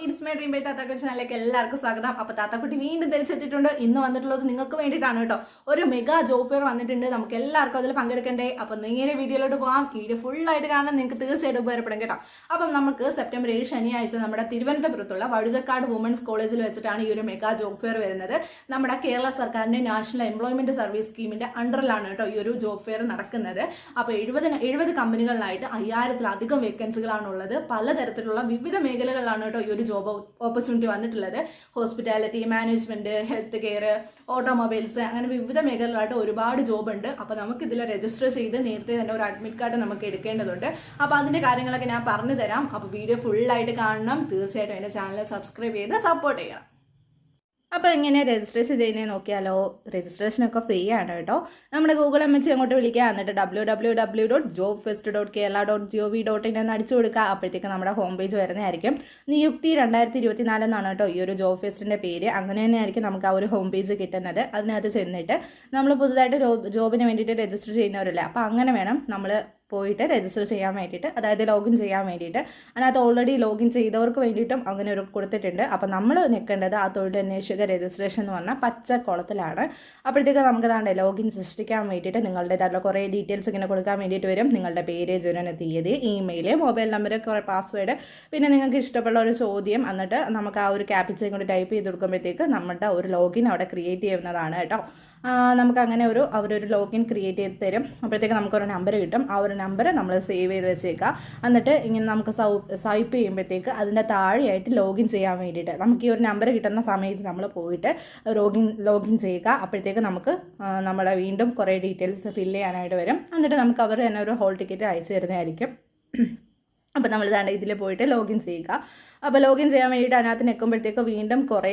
It's my dream by താത്താക്കുട്ടി ചാനലിലേക്ക് എല്ലാവർക്കും സ്വാഗതം. അപ്പോൾ താത്താക്കുട്ടി വീണ്ടും തിരിച്ചെത്തിയിട്ടുണ്ട്. ഇന്ന് വന്നിട്ടുള്ളത് നിങ്ങൾക്ക് വേണ്ടിയിട്ടാണ് കേട്ടോ. ഒരു മെഗാ ജോബ് ഫെയർ വന്നിട്ടുണ്ട്. നമുക്ക് എല്ലാവർക്കും അതിൽ പങ്കെടുക്കണ്ടേ. അപ്പോൾ നേരെ വീഡിയോയിലോട്ട് പോകാം. വീഡിയോ ഫുള്ളായിട്ട് കാണാൻ നിങ്ങൾക്ക് തീർച്ചയായിട്ടും ഉപകാരപ്പെടും കേട്ടോ. അപ്പം നമുക്ക് സെപ്റ്റംബർ 7 ശനിയാഴ്ച നമ്മുടെ തിരുവനന്തപുരത്തുള്ള വഴുതക്കാട് വുമൻസ് കോളേജിൽ വെച്ചിട്ടാണ് ഈ ഒരു മെഗാ ജോബ് ഫെയർ വരുന്നത്. നമ്മുടെ കേരള സർക്കാരിന്റെ നാഷണൽ എംപ്ലോയ്മെന്റ് സർവീസ് സ്കീമിന്റെ അണ്ടറിലാണ് കേട്ടോ ഈ ഒരു ജോബ് ഫെയർ നടക്കുന്നത്. അപ്പോൾ 70 കമ്പനികളിലായിട്ട് 5000-ലധികം വേക്കൻസികളാണുള്ളത്. പലതരത്തിലുള്ള വിവിധ മേഖലകളിലാണ് കേട്ടോ ഈ ഒരു ജോബ് ഓപ്പർച്യൂണിറ്റി വന്നിട്ടുള്ളത്. Hospitality, management, health care, automobiles, അങ്ങനെ വിവിധ മേഖലകളായിട്ട് ഒരുപാട് ജോബ് ഉണ്ട്. അപ്പോൾ നമുക്ക് ഇതിൽ രജിസ്റ്റർ ചെയ്ത് നേരത്തെ തന്നെ ഒരു അഡ്മിറ്റ് കാർഡ് നമുക്ക് എടുക്കേണ്ടതുണ്ട്. അപ്പോൾ അതിന്റെ കാര്യങ്ങളൊക്കെ ഞാൻ പറഞ്ഞു തരാം. അപ്പോൾ വീഡിയോ ഫുള്ളായിട്ട് കാണണം. തീർച്ചയായിട്ടും എൻ്റെ ചാനൽ സബ്സ്ക്രൈബ് ചെയ്ത് സപ്പോർട്ട് ചെയ്യണം. അപ്പോൾ എങ്ങനെ രജിസ്ട്രേഷൻ ചെയ്യുന്നത് നോക്കിയാലോ. രജിസ്ട്രേഷനൊക്കെ ഫ്രീ ആണ് കേട്ടോ. നമ്മുടെ ഗൂഗിൾ എംഎച്ച് അങ്ങോട്ട് വിളിക്കുക. എന്നിട്ട് www.jobfest.kerala.gov.in എന്ന് അടിച്ചു കൊടുക്കുക. അപ്പോഴത്തേക്ക് നമ്മുടെ ഹോം പേജ് വരുന്നതായിരിക്കും. നിയുക്തി 2024 എന്നാണ് കേട്ടോ ഈ ഒരു ജോബ് ഫെസ്റ്റിന്റെ പേര്. അങ്ങനെ തന്നെ ആയിരിക്കും നമുക്ക് ആ ഒരു ഹോം പേജ് കിട്ടുന്നത്. അതിനകത്ത് ചെന്നിട്ട് നമ്മൾ പുതുതായിട്ട് ജോബിന് വേണ്ടിയിട്ട് രജിസ്റ്റർ ചെയ്യുന്നവരല്ലേ, അപ്പോൾ അങ്ങനെ വേണം നമ്മൾ പോയിട്ട് രജിസ്റ്റർ ചെയ്യാൻ വേണ്ടിയിട്ട്, അതായത് ലോഗിൻ ചെയ്യാൻ വേണ്ടിയിട്ട്. അതിനകത്ത് ഓൾറെഡി ലോഗിൻ ചെയ്തവർക്ക് വേണ്ടിയിട്ടും അങ്ങനെ ഒരു കൊടുത്തിട്ടുണ്ട്. അപ്പോൾ നമ്മൾ നിൽക്കേണ്ടത് ആ തൊഴിലന്വേഷക രജിസ്ട്രേഷൻ എന്ന് പറഞ്ഞാൽ പച്ച കുളത്തിലാണ്. അപ്പോഴത്തേക്ക് നമുക്ക് താണ്ടെ ലോഗിൻ സൃഷ്ടിക്കാൻ വേണ്ടിയിട്ട് നിങ്ങളുടേതായിട്ടുള്ള കുറേ ഡീറ്റെയിൽസ് ഇങ്ങനെ കൊടുക്കാൻ വേണ്ടിയിട്ട് വരും. നിങ്ങളുടെ പേര്, ജനന തീയതി, ഇമെയിൽ, മൊബൈൽ നമ്പർ, കുറേ പാസ്വേഡ്, പിന്നെ നിങ്ങൾക്ക് ഇഷ്ടമുള്ള ഒരു ചോദ്യം, എന്നിട്ട് നമുക്ക് ആ ഒരു ക്യാപ്ചയും കൊണ്ട് ടൈപ്പ് ചെയ്ത് കൊടുക്കുമ്പോഴത്തേക്ക് നമ്മുടെ ഒരു ലോഗിൻ അവിടെ ക്രിയേറ്റ് ചെയ്യുന്നതാണ് കേട്ടോ. നമുക്ക് അങ്ങനെ അവരൊരു ലോഗിൻ ക്രിയേറ്റ് ചെയ്ത് തരും. അപ്പോഴത്തേക്ക് നമുക്കൊരു നമ്പർ കിട്ടും. ആ ഒരു നമ്പർ നമ്മൾ സേവ് ചെയ്ത് വെച്ചേക്കുക. എന്നിട്ട് ഇങ്ങനെ നമുക്ക് സ്വൈപ്പ് ചെയ്യുമ്പോഴത്തേക്ക് അതിൻ്റെ താഴെയായിട്ട് ലോഗിൻ ചെയ്യാൻ വേണ്ടിയിട്ട് നമുക്ക് ഈ ഒരു നമ്പർ കിട്ടുന്ന സമയത്ത് നമ്മൾ പോയിട്ട് ലോഗിൻ ചെയ്യുക. അപ്പോഴത്തേക്ക് നമുക്ക് നമ്മുടെ വീണ്ടും കുറേ ഡീറ്റെയിൽസ് ഫില്ല് ചെയ്യാനായിട്ട് വരും. എന്നിട്ട് നമുക്ക് അവർ തന്നെ ഒരു ഹോൾ ടിക്കറ്റ് അയച്ചു തരുന്നതായിരിക്കും. അപ്പോൾ നമ്മൾ ഇതാണ്ട് ഇതിൽ പോയിട്ട് ലോഗിൻ ചെയ്യുക. അപ്പോൾ ലോഗിൻ ചെയ്യാൻ വേണ്ടിയിട്ട് അതിനകത്ത് നിൽക്കുമ്പോഴത്തേക്ക് വീണ്ടും കുറേ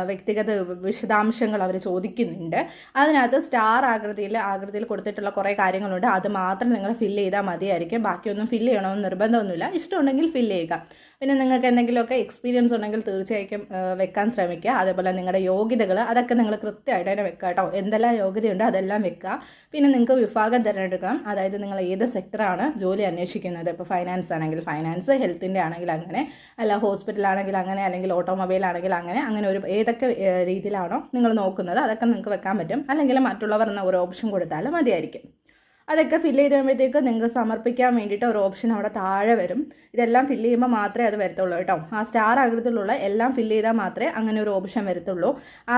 വ്യക്തിഗത വിശദാംശങ്ങൾ അവർ ചോദിക്കുന്നുണ്ട്. അതിനകത്ത് സ്റ്റാർ ആകൃതിയിൽ കൊടുത്തിട്ടുള്ള കുറേ കാര്യങ്ങളുണ്ട്. അത് മാത്രം നിങ്ങൾ ഫില്ല് ചെയ്താൽ മതിയായിരിക്കും. ബാക്കിയൊന്നും ഫില്ല് ചെയ്യണമെന്ന് നിർബന്ധമൊന്നുമില്ല. ഇഷ്ടമുണ്ടെങ്കിൽ ഫില്ല് ചെയ്യുക. പിന്നെ നിങ്ങൾക്ക് എന്തെങ്കിലുമൊക്കെ എക്സ്പീരിയൻസ് ഉണ്ടെങ്കിൽ തീർച്ചയായും വെക്കാൻ ശ്രമിക്കുക. അതേപോലെ നിങ്ങളുടെ യോഗ്യതകൾ അതൊക്കെ നിങ്ങൾ കൃത്യമായിട്ട് തന്നെ വെക്കുക കേട്ടോ. എന്തെല്ലാം യോഗ്യതയുണ്ട് അതെല്ലാം വെക്കുക. പിന്നെ നിങ്ങൾക്ക് വിഭാഗം തിരഞ്ഞെടുക്കാം. അതായത് നിങ്ങൾ ഏത് സെക്ടറാണ് ജോലി അന്വേഷിക്കുന്നത്. ഇപ്പോൾ ഫൈനാൻസ് ആണെങ്കിൽ ഫൈനാൻസ്, ഹെൽത്തിൻ്റെ ആണെങ്കിൽ അങ്ങനെ, അല്ല ഹോസ്പിറ്റലാണെങ്കിൽ അങ്ങനെ, അല്ലെങ്കിൽ ഓട്ടോമൊബൈൽ ആണെങ്കിൽ അങ്ങനെ ഒരു ഏതൊക്കെ രീതിയിലാണോ നിങ്ങൾ നോക്കുന്നത് അതൊക്കെ നിങ്ങൾക്ക് വെക്കാൻ പറ്റും. അല്ലെങ്കിൽ മറ്റുള്ളവർ എന്ന ഒരു ഓപ്ഷൻ കൊടുത്താലും മതിയായിരിക്കും. അതൊക്കെ ഫില്ല് ചെയ്ത് കഴിയുമ്പോഴത്തേക്ക് നിങ്ങൾക്ക് സമർപ്പിക്കാൻ വേണ്ടിയിട്ട് ഒരു ഓപ്ഷൻ അവിടെ താഴെ വരും. ഇതെല്ലാം ഫില്ല് ചെയ്യുമ്പോൾ മാത്രമേ അത് വരത്തുള്ളൂ കേട്ടോ. ആ സ്റ്റാർ ആകൃതിയിലുള്ള എല്ലാം ഫില്ല് ചെയ്താൽ മാത്രമേ അങ്ങനെ ഒരു ഓപ്ഷൻ വരത്തുള്ളൂ.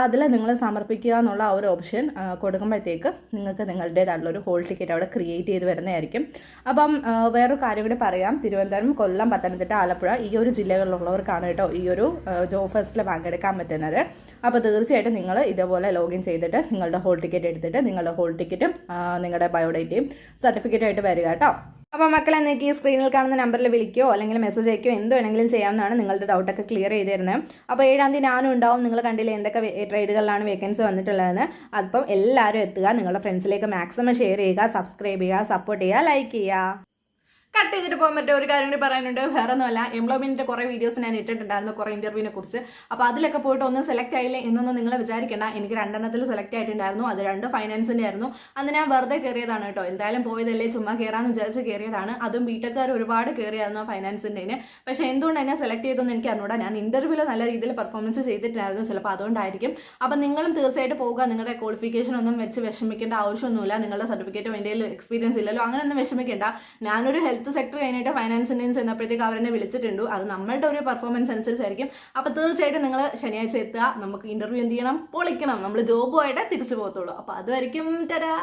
അതിൽ നിങ്ങൾ സമർപ്പിക്കുക എന്നുള്ള ആ ഒരു ഓപ്ഷൻ കൊടുക്കുമ്പോഴത്തേക്ക് നിങ്ങൾക്ക് നിങ്ങളുടേതായിട്ടുള്ള ഒരു ഹോൾ ടിക്കറ്റ് അവിടെ ക്രിയേറ്റ് ചെയ്ത് വരുന്നതായിരിക്കും. അപ്പം വേറൊരു കാര്യം കൂടി പറയാം. തിരുവനന്തപുരം, കൊല്ലം, പത്തനംതിട്ട, ആലപ്പുഴ ഈ ഒരു ജില്ലകളിലുള്ളവർക്കാണ് കേട്ടോ ഈ ഒരു ജോബ് ഫെസ്റ്റിൽ പങ്കെടുക്കാൻ പറ്റുന്നത്. അപ്പോൾ തീർച്ചയായിട്ടും നിങ്ങൾ ഇതേപോലെ ലോഗിൻ ചെയ്തിട്ട് നിങ്ങളുടെ ഹോൾ ടിക്കറ്റ് എടുത്തിട്ട് നിങ്ങളുടെ ഹോൾ ടിക്കറ്റും നിങ്ങളുടെ ബയോഡേറ്റയും സർട്ടിഫിക്കറ്റ് ആയിട്ട് വരിക കേട്ടോ. അപ്പോൾ മക്കളെ നിങ്ങൾക്ക് ഈ സ്ക്രീനിൽ കാണുന്ന നമ്പറിൽ വിളിക്കുകയോ അല്ലെങ്കിൽ മെസ്സേജ് അയക്കുകയോ എന്ത് വേണമെങ്കിലും ചെയ്യാവുന്നതാണ്. നിങ്ങളുടെ ഡൗട്ടൊക്കെ ക്ലിയർ ചെയ്ത് തരുന്നത്. അപ്പോൾ 7-ാം തീയതി ഞാനും ഉണ്ടാവും. നിങ്ങൾ കണ്ടില്ലേ എന്തൊക്കെ ട്രേഡുകളിലാണ് വേക്കൻസി വന്നിട്ടുള്ളതെന്ന്. അപ്പം എല്ലാവരും എത്തുക. നിങ്ങളുടെ ഫ്രണ്ട്സിലേക്ക് മാക്സിമം ഷെയർ ചെയ്യുക, സബ്സ്ക്രൈബ് ചെയ്യുക, സപ്പോർട്ട് ചെയ്യുക, ലൈക്ക് ചെയ്യുക. കട്ട് ചെയ്തിട്ട് പോകാൻ പറ്റിയ ഒരു കാര്യം കൂടി പറയാനുണ്ട്. വേറെ ഒന്നുമല്ല, എംപ്ലോയ്മെന്റിന്റെ കുറേ വീഡിയോസ് ഞാൻ ഇട്ടിട്ടുണ്ടായിരുന്നു, കുറേ ഇന്റർവ്യൂവിനെ കുറിച്ച്. അപ്പോൾ അതിലൊക്കെ പോയിട്ട് ഒന്നും സെലക്ട് ആയില്ല എന്നൊന്നും നിങ്ങൾ വിചാരിക്കേണ്ട. എനിക്ക് 2 സെലക്ട് ആയിട്ടുണ്ടായിരുന്നു. അത് 2 ഫൈനാൻസിന്റെ ആയിരുന്നു. അന്ന് ഞാൻ വെറുതെ കയറിയതാണ് കേട്ടോ. എന്തായാലും പോയതല്ലേ, ചുമ്മാ കയറാന്ന് വിചാരിച്ച് കയറിയതാണ്. അതും ബിടെക്കാർ ഒരുപാട് കയറിയായിരുന്നു ഫൈനാൻസിന്റെ. പക്ഷെ എന്തുകൊണ്ട് എന്നെ സെലക്ട് ചെയ്തെന്ന് എനിക്ക് അറിഞ്ഞൂടാ. ഞാൻ ഇന്റർവ്യൂവിൽ നല്ല രീതിയിൽ പെർഫോമൻസ് ചെയ്തിട്ടുണ്ടായിരുന്നു. ചിലപ്പോൾ അതുകൊണ്ടായിരിക്കും. അപ്പം നിങ്ങളും തീർച്ചയായിട്ടും പോകുക. നിങ്ങളുടെ ക്വാളിഫിക്കേഷൻ ഒന്നും വെച്ച് വിഷമിക്കേണ്ട ആവശ്യമൊന്നുമില്ല. നിങ്ങളുടെ സർട്ടിഫിക്കറ്റോ എന്തെങ്കിലും എക്സ്പീരിയൻസ് ഇല്ലല്ലോ, അങ്ങനെയൊന്നും വിഷമിക്കേണ്ട. ഞാനൊരു ഹെൽത്ത് സെക്ടർ കഴിഞ്ഞിട്ട് ഫൈനാൻസിൻ്റെ ചെന്നപ്പോഴത്തേക്ക് അവരെന്നെ വിളിച്ചിട്ടുണ്ട്. അത് നമ്മളുടെ ഒരു പെർഫോമൻസ് അനുസരിച്ചായിരിക്കും. അപ്പോൾ തീർച്ചയായിട്ടും നിങ്ങൾ ശനിയാഴ്ച എത്തുക. നമുക്ക് ഇന്റർവ്യൂ എന്ത് ചെയ്യണം, പൊളിക്കണം. നമ്മൾ ജോബുമായിട്ട് തിരിച്ചു പോകത്തുള്ളൂ. അപ്പോൾ അതുമായിരിക്കും. ടാ.